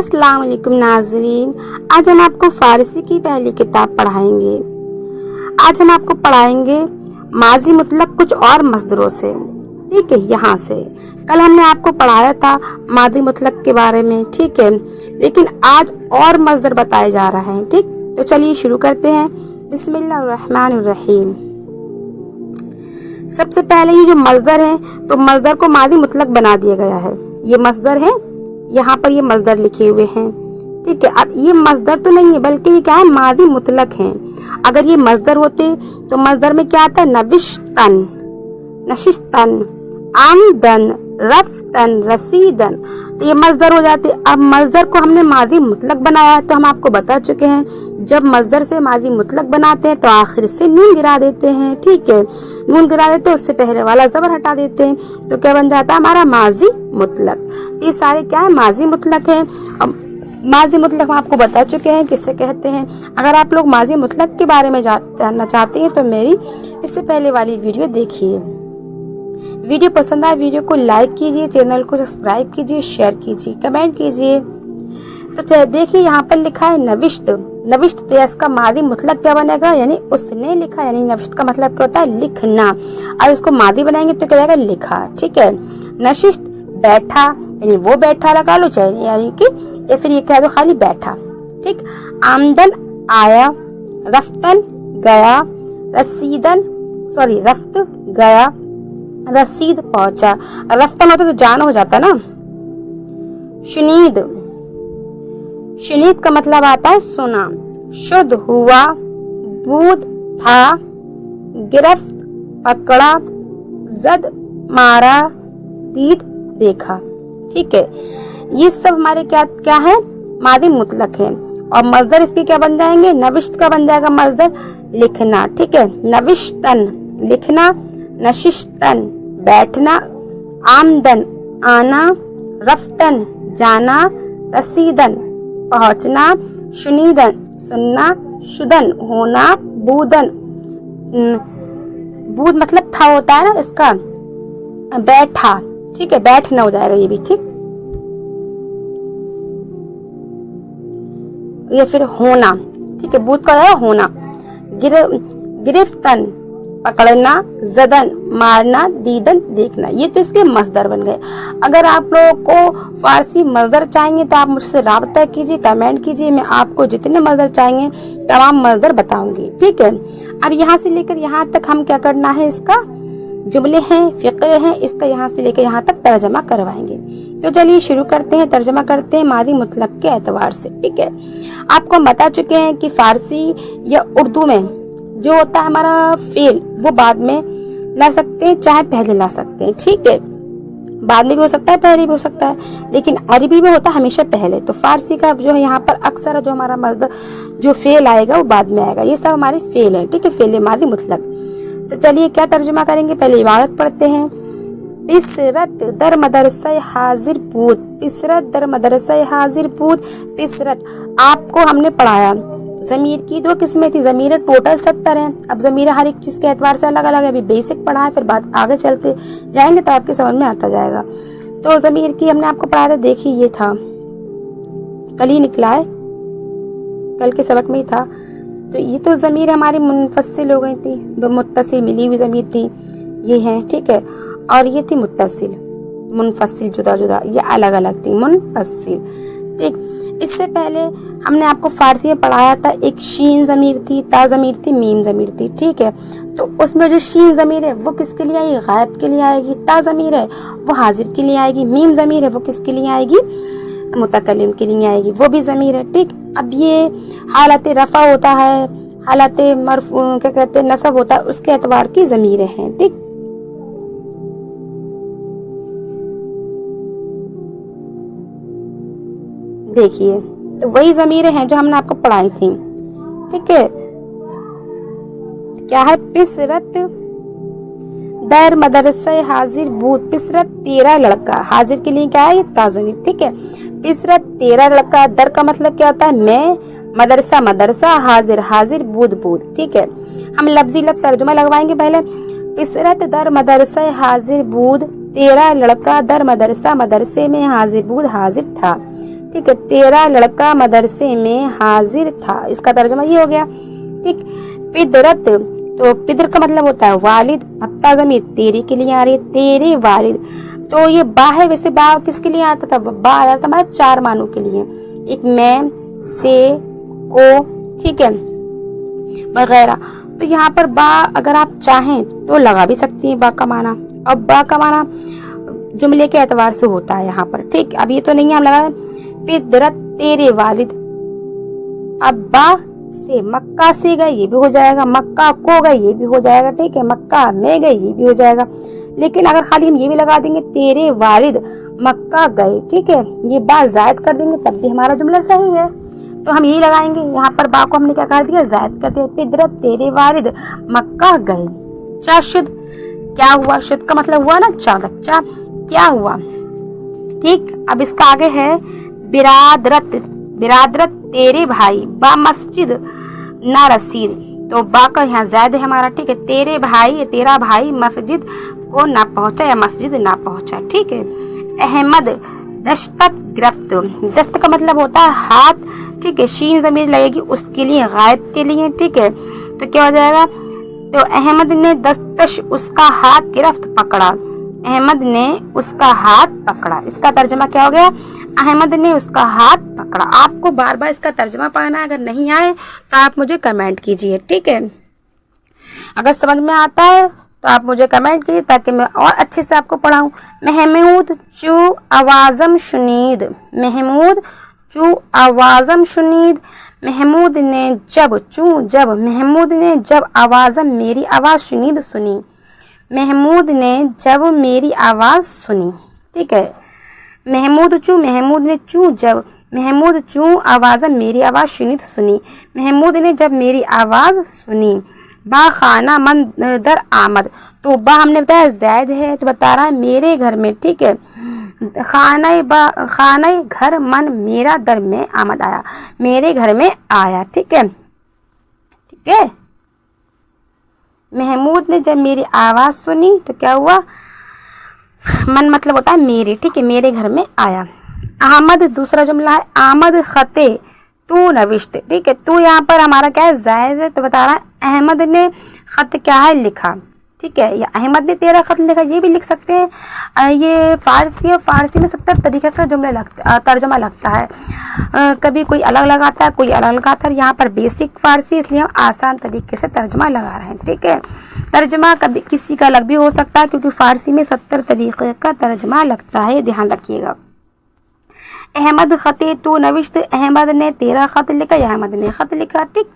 अस्सलाम वालेकुम नाज़रीन, आज हम आपको फारसी की पहली किताब पढ़ाएंगे। आज हम आपको पढ़ाएंगे माजी मुतलक कुछ और मसदरों से। ठीक है, यहाँ से कल हमने आपको पढ़ाया था मादी मुतलक के बारे में। ठीक है, लेकिन आज और मसदर बताए जा रहे हैं। ठीक, तो चलिए शुरू करते हैं। बिस्मिल्लाहिर्रहमानिर्रहीम। सबसे पहले ये जो मसदर है, तो मसदर को मादी मुतलक बना दिया गया है। ये मसदर है, यहाँ पर ये मसदर लिखे हुए हैं। ठीक है, अब ये मसदर तो नहीं है, बल्कि ये क्या है, मादी मुतलक है। अगर ये मसदर होते तो मसदर में क्या आता है, नविश्तन, नशिस्तन, आमदन, रफ्तन, रसीदन, तो ये मसदर हो जाते। अब मसदर को हमने मादी मुतलक बनाया है, तो हम आपको बता चुके हैं जब मसदर से मादी मुतलक बनाते हैं तो आखिर से नून गिरा देते हैं। ठीक है, नून गिरा देते हैं, उससे पहले वाला जबर हटा देते हैं, तो क्या बन जाता है हमारा माजी मुतलक। ये सारे क्या है, माजी मुतलक है। अब माजी मुतलक हम आपको बता चुके हैं किससे कहते हैं। अगर आप लोग माजी मुतलक के बारे में जानना चाहते हैं तो मेरी इससे पहले वाली वीडियो देखिए। वीडियो पसंद आए वीडियो को लाइक कीजिए, चैनल को सब्सक्राइब कीजिए, शेयर कीजिए, कमेंट कीजिए। तो देखिए यहाँ पर लिखा है नविश्त। नविश्त तो इसका मादी मुतलक क्या बनेगा, यानी उसने लिखा, यानी नविश्त का मतलब क्या होता है, लिखना। और इसको मादी बनाएंगे तो क्या रहेगा, लिखा। ठीक है, नशिस्त बैठा, यानी वो बैठा लगा लो, चाहे यानी कि या फिर ये कह दो खाली बैठा। ठीक, आमदन आया, रफ्तन गया, रसीदन रफ्त गया, रसीद पहुंचा। रफ्तन होता तो जान हो जाता ना। शुनीद, शुनीद का मतलब आता है सुना। शुद्ध हुआ, बूद था, गिरफ्त पकड़ा, जद मारा, दीद देखा। ठीक है, ये सब हमारे क्या क्या है, मादी मुतलक है। और मसदर इसके क्या बन जाएंगे, नविश्त का बन जाएगा मसदर, लिखना। ठीक है, नविश्तन लिखना, नशिस्तन बैठना, आमदन आना, रफ्तन जाना, रसीदन पहुंचना, शुनीदन सुनना, शुदन होना, बूदन बूद मतलब था होता है ना इसका, बैठा। ठीक है, बैठना हो जाएगा ये भी। ठीक, ये फिर होना। ठीक है, बूद का है होना। गिरफ्तन पकड़ना, जदन मारना, दीदन देखना। ये तो इसके मसदर बन गए। अगर आप लोगों को फारसी मसदर चाहिए तो आप मुझसे राब्ता कीजिए, कमेंट कीजिए। मैं आपको जितने मसदर चाहिए तमाम मसदर बताऊंगी। ठीक है, अब यहाँ से लेकर यहाँ तक हम क्या करना है, इसका जुमले हैं, फिक्रे हैं, इसका यहाँ से लेकर यहाँ तक तर्जमा करवाएंगे। तो चलिए शुरू करते हैं, तर्जमा करते हैं मादी मुतलक के एतबार से। ठीक है, आपको हम बता चुके हैं कि फारसी या उर्दू में जो होता है हमारा फेल, वो बाद में ला सकते हैं, चाहे पहले ला सकते हैं। ठीक है, बाद में भी हो सकता है, पहले भी हो सकता है, लेकिन अरबी में होता है हमेशा पहले। तो फारसी का जो है यहाँ पर अक्सर जो हमारा मसदर जो फेल आएगा वो बाद में आएगा। ये सब हमारे फेल है। ठीक है, फेल है मादी मुतलक। तो चलिए क्या तर्जुमा करेंगे, पहले इबारत पढ़ते हैं। पिसरत दर मदरसा हाजिर बूद, पिसरत दर मदरसा हाजिर बूद। पिसरत आपको हमने पढ़ाया, जमीर की दो किस्में थी, जमीर टोटल 70 है। अब जमीर हर एक चीज के एतबार से अलग अलग है। अभी बेसिक पढ़ा है, फिर बात आगे चलते जाएंगे तो आपके समझ में आता जाएगा। तो जमीर की हमने आपको पढ़ाया था, देखिए ये था, कल ही निकला है, कल के सबक में ही था। तो ये तो जमीर हमारी मुनफसिल हो गई थी, मुत्तसिल मिली हुई जमीर थी, ये है। ठीक है, और ये थी मुत्तसिल, मुनफसिल जुदा जुदा, ये अलग अलग थी, मुनफसिल। ठीक, इससे पहले हमने आपको फारसी में पढ़ाया था, एक शीन जमीर थी, ता जमीर थी, मीम जमीर थी। ठीक है, तो उसमें जो शीन जमीर है वो किसके लिए आएगी, गायब के लिए आएगी। ता जमीर है वो हाजिर के लिए आएगी। मीम जमीर है वो किसके लिए आएगी, मुतकल्लिम के लिए आएगी, वो भी जमीर है। ठीक, अब ये हालत रफा होता है, हालत मरफू क्या कहते हैं, नसब होता है, उसके एतबार की जमीरें हैं। ठीक, देखिए तो वही जमीरें हैं जो हमने आपको पढ़ाई थी। ठीक है, क्या है, पिसरत दर मदरसा हाजिर बूद। पिसरत तेरा लड़का, हाजिर के लिए क्या है, ये ताजमीर। ठीक है, पिसरत तेरा लड़का, दर का मतलब क्या होता है, मैं, मदरसा मदरसा, हाजिर हाजिर, बूद बूद। ठीक है, हम लफ्जी लफ्ज तर्जुमा लगवाएंगे पहले। पिसरत दर मदरसा हाजिर बूद, तेरा लड़का दर मदरसा मदरसे में हाजिर बूद हाजिर था। ठीक है। तेरा लड़का मदरसे में हाजिर था, इसका तर्जुमा ये हो गया। ठीक। पिदरत, तो पिदर का मतलब होता है वालिद, हफ्ता ज़मीर तेरे के लिए आ रही है, तेरे वालिद, तो ये बा है। वैसे बा किसके लिए आता था? बा आया था हमारे 4 मानों के लिए, एक मैं, से, को, ठीक है, वगैरह। तो यहाँ पर बा अगर आप चाहें तो लगा भी सकती हैं बा का माना। अब बा का माना जुमले के एतबार से होता है यहाँ पर। ठीक, अब ये तो नहीं है हम लगा पिदरत तेरे वालिद। अब बा से मक्का से गए ये भी हो जाएगा, मक्का को गए ये भी हो जाएगा, ठीक है, मक्का में गए ये भी हो जाएगा। लेकिन अगर खाली हम ये भी लगा देंगे तेरे वालिद मक्का गए, ठीक है, ये बा जायद कर देंगे तब भी हमारा जुमला सही है। तो हम यही लगाएंगे। यहाँ पर बा को हमने क्या कर दिया? जायद कर दिया। पिदरत तेरे वालिद मक्का गए। चा शुद्ध क्या हुआ? शुद्ध का मतलब हुआ ना चादर, चा क्या हुआ? ठीक। अब इसका आगे है बिरादरत, बिरादरत तेरे भाई, बा मस्जिद ना रसीद, तो बा का यहाँ जायद है हमारा, ठीक है, तेरे भाई, तेरा भाई मस्जिद को ना पहुंचा या मस्जिद ना पहुंचा, ठीक है। अहमद दस्तक गिरफ्त, दस्त का मतलब होता है हाथ, ठीक है, शीन ज़मीर लगेगी उसके लिए, गायब के लिए, ठीक है, तो क्या हो जाएगा? तो अहमद ने दस्तश उसका हाथ गिरफ्त पकड़ा, अहमद ने उसका हाथ पकड़ा, इसका तर्जुमा क्या हो गया? अहमद ने उसका हाथ पकड़ा। आपको बार बार इसका तर्जुमा पाना है, अगर नहीं आए तो आप मुझे कमेंट कीजिए, ठीक है। अगर समझ में आता है तो आप मुझे कमेंट कीजिए ताकि मैं और अच्छे से आपको पढ़ाऊं। महमूद चू आवाज़म शुनीद, महमूद चू आवाज़म शुनीद, महमूद ने जब चू जब, महमूद ने जब आवाज़म मेरी आवाज़ शुनीद सुनी, महमूद ने जब मेरी आवाज़ सुनी, ठीक है। महमूद चू, महमूद ने चू जब, महमूद चू आवाज़म मेरी आवाज़ शुनीद सुनी, महमूद ने जब मेरी आवाज़ सुनी। बा खाना मन दर आमद, तो बा हमने बताया जायद है तो बता रहा है मेरे घर में, ठीक है। खाना घर मन मेरा दर में आमद आया, मेरे घर में आया, ठीक है, ठीक है। महमूद ने जब मेरी आवाज़ सुनी तो क्या हुआ? मन मतलब होता है मेरे, ठीक है, मेरे घर में आया। अहमद दूसरा जुमला है, आमद खते तू नविश्त, ठीक है, तू यहाँ पर हमारा क्या है? जायद है तो बता रहा है अहमद ने खत क्या है? लिखा, ठीक है, या अहमद ने तेरा खत लिखा ये भी लिख सकते हैं। ये फारसी है, फारसी में 70 तरीके का जुमला लगता, तर्जमा लगता है, कभी कोई अलग लगाता है, कोई अलग लगाता है। यहाँ पर बेसिक फारसी इसलिए हम आसान तरीके से तर्जमा लगा रहे हैं, ठीक है। तर्जमा कभी किसी का अलग भी हो सकता है क्योंकि फारसी में 70 तरीके का तर्जमा लगता है, ध्यान रखिएगा। अहमद खते तू नविश्त, अहमद ने तेरा खत लिखा या अहमद ने खत लिखा, ठीक।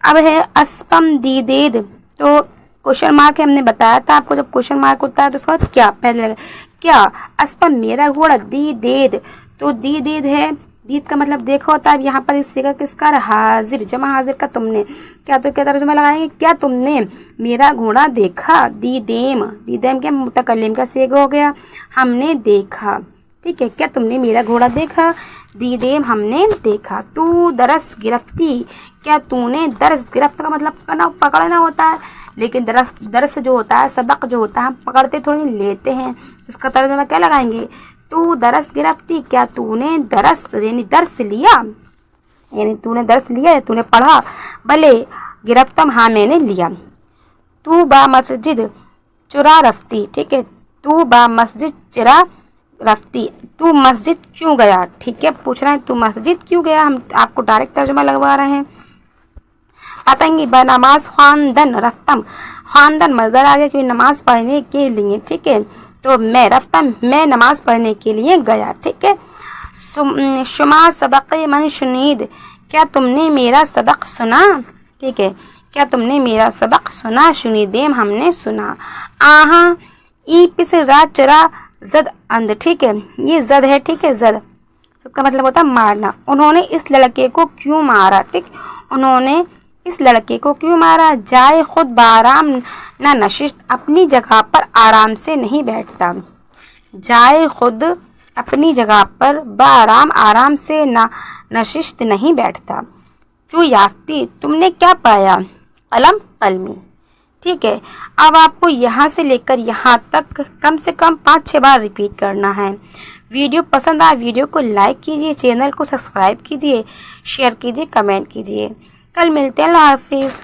अब है अस्पम दीदेद, तो क्वेश्चन मार्क है, हमने बताया था आपको जब क्वेश्चन मार्क होता है तो उसका क्या पहले क्या? अस्पम मेरा घोड़ा, दीदेद, तो दीदेद है, दीद का मतलब देखा होता है। यहाँ पर इस सिगा किसका? हाजिर, जमा हाजिर का तुमने, क्या तो क्या तर्जुमा लगाएंगे? क्या तुमने मेरा घोड़ा देखा? दीदेम, दीदेम क्या मुतकल्लिम का सिगा हो गया, हमने देखा, ठीक है। क्या तुमने मेरा घोड़ा देखा? दीदेम हमने देखा। तू दरस गिरफ्ती, क्या तूने दरस, गिरफ्त का मतलब पकड़ना होता है, लेकिन दरस जो होता है, सबक जो होता है, हम पकड़ते थोड़ी लेते हैं, तो उसका तर्जुमा क्या लगाएंगे? तू दरस गिरफ्ती, क्या तूने दरस यानी दर्स लिया, यानी तूने दर्स लिया या तूने पढ़ा। भले गिरफ्तम, हाँ मैंने लिया। तू बा मस्जिद चुरा रफ्ती, ठीक है, तू बा मस्जिद चुरा रफ्ती, तू मस्जिद क्यों गया, ठीक है, पूछ रहे हैं तू मस्जिद क्यों गया, हम आपको डायरेक्ट तर्जुमा लगवा रहे हैं। बताएंगे नमाज खानदन रफ्तम, खानदन मजदर आ गया क्योंकि नमाज पढ़ने के लिए, ठीक है, तो मैं रफ्तम मैं नमाज पढ़ने के लिए गया, ठीक है। शुमा सबक मन शुनीद, क्या तुमने मेरा सबक सुना, ठीक है, क्या तुमने मेरा सबक सुना। शुनीदेम हमने सुना। आहा ई पिस रा चरा जद अंध, ठीक है, ये जद है, ठीक है, जद का मतलब होता है मारना। उन्होंने इस लड़के को क्यों मारा, ठीक, उन्होंने इस लड़के को क्यों मारा। जाए खुद बाराम ना नशिस्त, अपनी जगह पर आराम से नहीं बैठता। जाए खुद अपनी जगह पर बाराम आराम से ना नशिस्त नहीं बैठता। चू याफ्ती, तुमने क्या पाया। कलम कलमी, ठीक है। अब आपको यहाँ से लेकर यहाँ तक कम से कम 5-6 बार रिपीट करना है। वीडियो पसंद आए वीडियो को लाइक कीजिए, चैनल को सब्सक्राइब कीजिए, शेयर कीजिए, कमेंट कीजिए। कल मिलते हैं। अल्लाह हाफिज़।